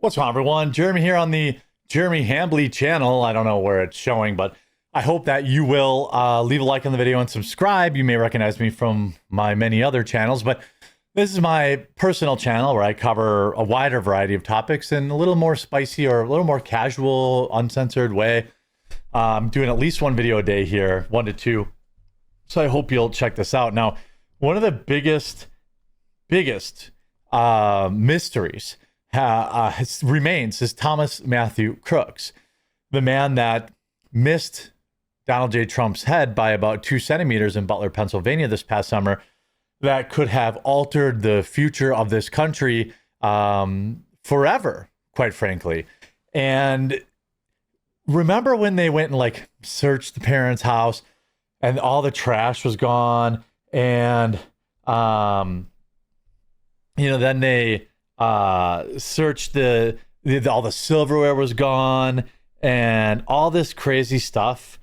What's going on, everyone? Jeremy here on the Jeremy Hambley channel. I don't know where it's showing, but I hope that you will leave a like on the video and subscribe. You may recognize me from my many other channels, but this is my personal channel where I cover a wider variety of topics in a little more spicy or a little more casual, uncensored way. I'm doing at least one video a day here, 1 to 2. So I hope you'll check this out. Now, one of the biggest mysteries remains is Thomas Matthew Crooks, the man that missed Donald J. Trump's head by about 2 centimeters in Butler, Pennsylvania this past summer, that could have altered the future of this country forever, quite frankly. And remember when they went and searched the parents' house and all the trash was gone, and then they searched all the silverware was gone and all this crazy stuff.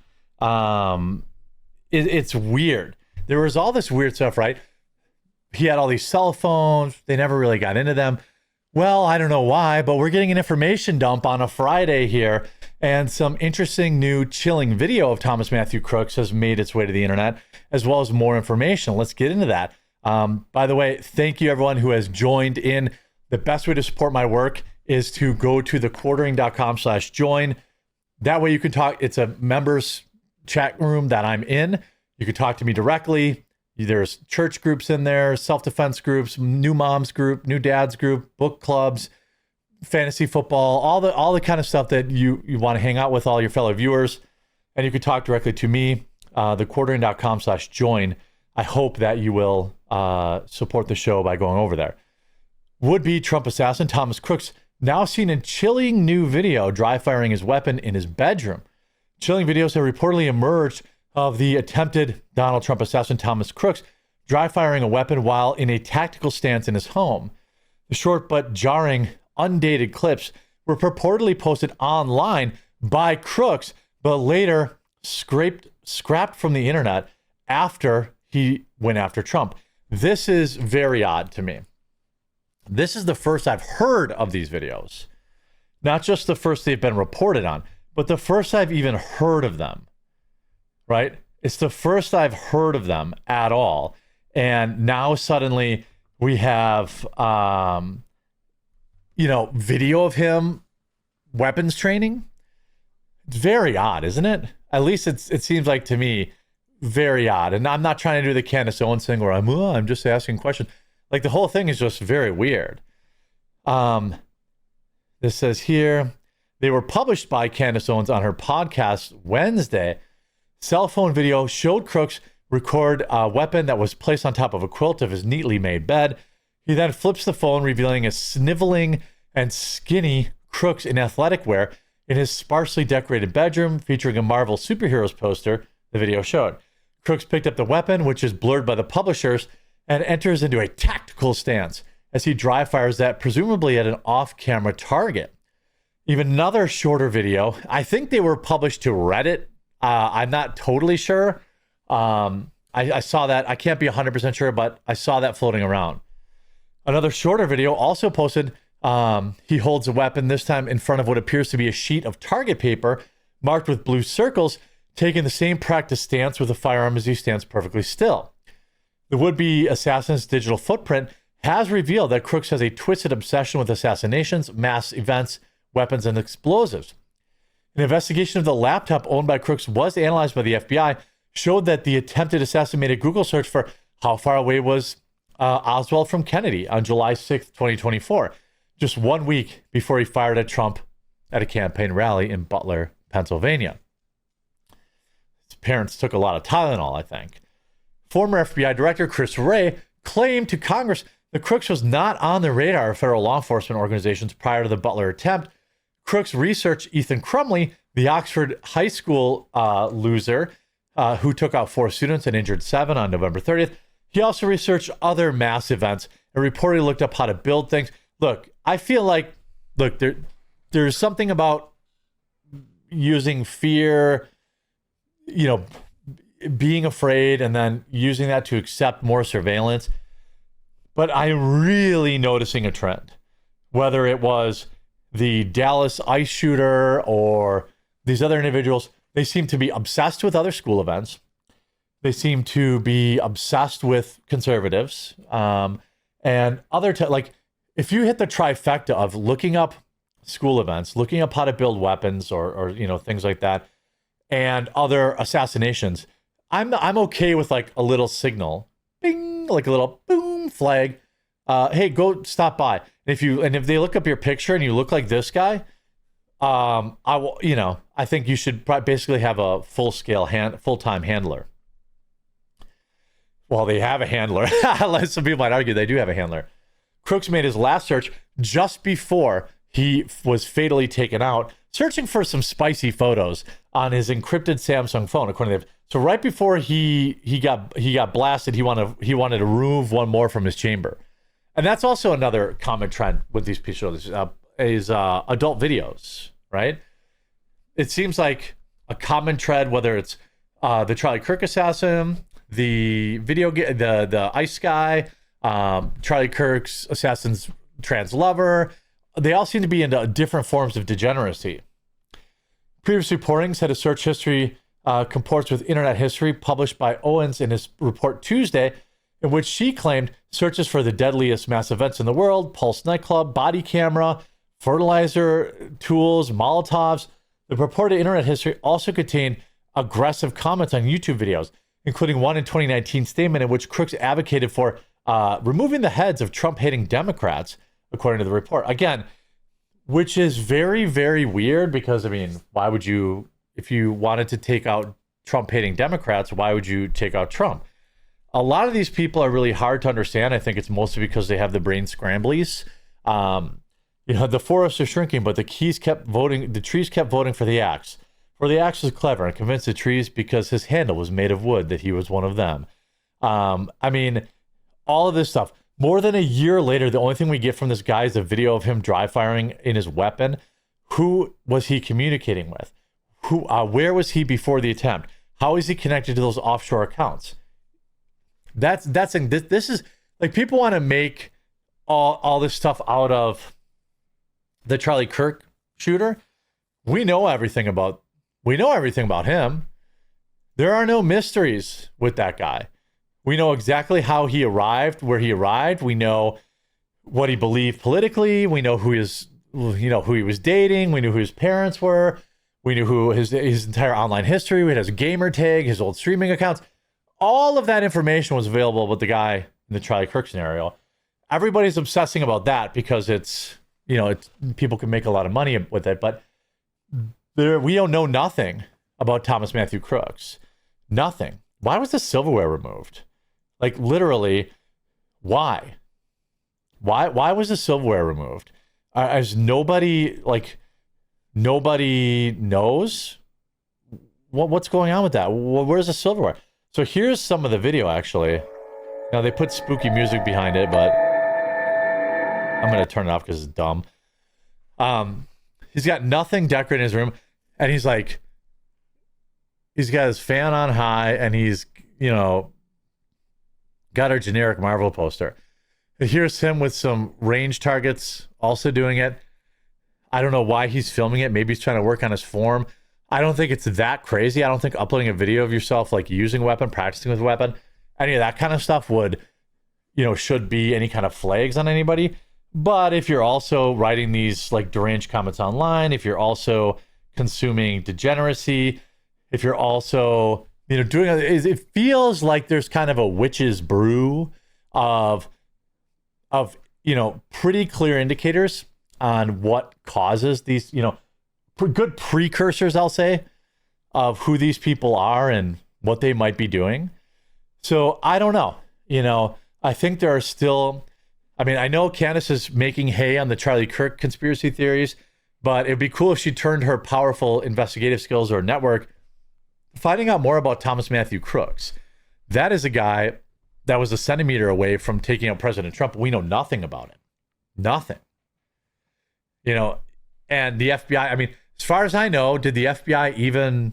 It's weird. There was all this weird stuff, right? He had all these cell phones. They never really got into them. Well, I don't know why, but we're getting an information dump on a Friday here, and some interesting new chilling video of Thomas Matthew Crooks has made its way to the internet, as well as more information. Let's get into that. By the way, thank you everyone who has joined in. The best way to support my work is to go to thequartering.com/join. That way you can talk. It's a members chat room that I'm in. You can talk to me directly. There's church groups in there, self-defense groups, new moms group, new dads group, book clubs, fantasy football, all the kind of stuff that you want to hang out with all your fellow viewers. And you can talk directly to me, thequartering.com/join. I hope that you will support the show by going over there. Would-be Trump assassin Thomas Crooks now seen in chilling new video dry firing his weapon in his bedroom. Chilling videos have reportedly emerged of the attempted Donald Trump assassin Thomas Crooks dry firing a weapon while in a tactical stance in his home. The short but jarring, undated clips were purportedly posted online by Crooks, but later scrapped from the internet after he went after Trump. This is very odd to me. This is the first I've heard of these videos. Not just the first they've been reported on, but the first I've even heard of them, right? It's the first I've heard of them at all. And now suddenly we have, video of him weapons training. It's very odd, isn't it? At least it seems like to me very odd. And I'm not trying to do the Candace Owens thing where I'm just asking questions. Like, the whole thing is just very weird. This says here, they were published by Candace Owens on her podcast Wednesday. Cell phone video showed Crooks record a weapon that was placed on top of a quilt of his neatly made bed. He then flips the phone, revealing a sniveling and skinny Crooks in athletic wear in his sparsely decorated bedroom, featuring a Marvel superheroes poster the video showed. Crooks picked up the weapon, which is blurred by the publishers, and enters into a tactical stance as he dry fires that, presumably at an off-camera target. Even another shorter video, I think they were published to Reddit. I'm not totally sure. I saw that. I can't be 100% sure, but I saw that floating around. Another shorter video also posted. He holds a weapon, this time in front of what appears to be a sheet of target paper marked with blue circles, taking the same practice stance with the firearm as he stands perfectly still. The would-be assassin's digital footprint has revealed that Crooks has a twisted obsession with assassinations, mass events, weapons, and explosives. An investigation of the laptop owned by Crooks was analyzed by the FBI, showed that the attempted assassin made a Google search for how far away was Oswald from Kennedy on July 6th, 2024, just 1 week before he fired at Trump at a campaign rally in Butler, Pennsylvania. His parents took a lot of Tylenol, I think. Former FBI Director Chris Wray claimed to Congress that Crooks was not on the radar of federal law enforcement organizations prior to the Butler attempt. Crooks researched Ethan Crumley, the Oxford high school loser who took out 4 students and injured 7 on November 30th. He also researched other mass events and reportedly looked up how to build things. Look, I feel like, there's something about using fear, being afraid and then using that to accept more surveillance. But I'm really noticing a trend, whether it was the Dallas ice shooter or these other individuals, they seem to be obsessed with other school events. They seem to be obsessed with conservatives, and other like if you hit the trifecta of looking up school events, looking up how to build weapons or things like that, and other assassinations, I'm okay with like a little signal, bing, like a little boom flag. Hey, go stop by. If they look up your picture and you look like this guy, I think you should basically have a full-time handler. Well, they have a handler. Some people might argue they do have a handler. Crooks made his last search just before he was fatally taken out, searching for some spicy photos on his encrypted Samsung phone, according to them. So right before he got blasted, he wanted to remove one more from his chamber. And that's also another common trend with these people is adult videos, right? It seems like a common trend, whether it's the Charlie Kirk assassin, the the ice guy, Charlie Kirk's assassin's trans lover, they all seem to be into different forms of degeneracy. Previous reporting said a search history comports with internet history published by Owens in his report Tuesday, in which she claimed searches for the deadliest mass events in the world, Pulse nightclub, body camera, fertilizer tools, Molotovs. The purported internet history also contained aggressive comments on YouTube videos, including one in 2019 statement in which Crooks advocated for removing the heads of Trump-hating Democrats, according to the report. Again, which is very, very weird because, why would you, if you wanted to take out Trump-hating Democrats, why would you take out Trump? A lot of these people are really hard to understand. I think it's mostly because they have the brain scramblies. The forests are shrinking, but the trees kept voting for the axe. For the axe was clever and convinced the trees because his handle was made of wood that he was one of them. All of this stuff. More than a year later, the only thing we get from this guy is a video of him dry firing in his weapon. Who was he communicating with? Where was he before the attempt? How is he connected to those offshore accounts? This is like people want to make all this stuff out of the Charlie Kirk shooter. We know everything about him. There are no mysteries with that guy. We know exactly how he arrived, where he arrived. We know what he believed politically. We know who he was dating. We knew who his parents were. We knew who his entire online history. We had his gamer tag, his old streaming accounts. All of that information was available with the guy in the Charlie Kirk scenario. Everybody's obsessing about that because it's people can make a lot of money with it, but we don't know nothing about Thomas Matthew Crooks. Nothing. Why was the silverware removed? Like literally, why? Why was the silverware removed? As nobody knows what's going on with that. Where's the silverware? So here's some of the video, actually. Now, they put spooky music behind it, but I'm going to turn it off because it's dumb. He's got nothing decorated in his room, and he's got his fan on high, and he's, got our generic Marvel poster. Here's him with some range targets also doing it. I don't know why he's filming it. Maybe he's trying to work on his form. I don't think it's that crazy. I don't think uploading a video of yourself like using a weapon, practicing with a weapon, any of that kind of stuff should be any kind of flags on anybody. But if you're also writing these like deranged comments online, if you're also consuming degeneracy, if you're also doing it feels like there's kind of a witch's brew of pretty clear indicators on what causes these good precursors, I'll say, of who these people are and what they might be doing. So I don't know. I think there are still, I know Candace is making hay on the Charlie Kirk conspiracy theories, but it'd be cool if she turned her powerful investigative skills or network finding out more about Thomas Matthew Crooks. That is a guy that was a centimeter away from taking out President Trump. We know nothing about him. Nothing. And the FBI, as far as I know, did the FBI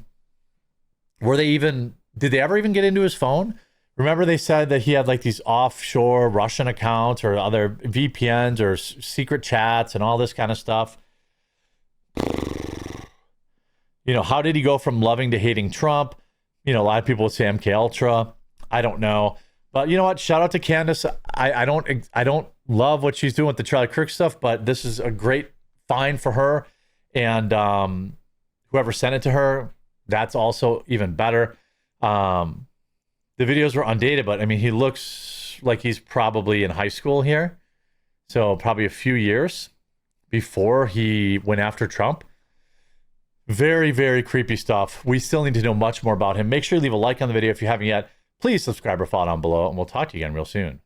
did they ever even get into his phone? Remember they said that he had like these offshore Russian accounts or other VPNs or secret chats and all this kind of stuff. You know, how did he go from loving to hating Trump? You know, a lot of people would say MK Ultra. I don't know. But you know what? Shout out to Candace. I don't love what she's doing with the Charlie Kirk stuff, but this is a great find for her. And whoever sent it to her, that's also even better. The videos were undated, but I mean, he looks like he's probably in high school here. So probably a few years before he went after Trump. Very, very creepy stuff. We still need to know much more about him. Make sure you leave a like on the video if you haven't yet. Please subscribe or follow down below, and we'll talk to you again real soon.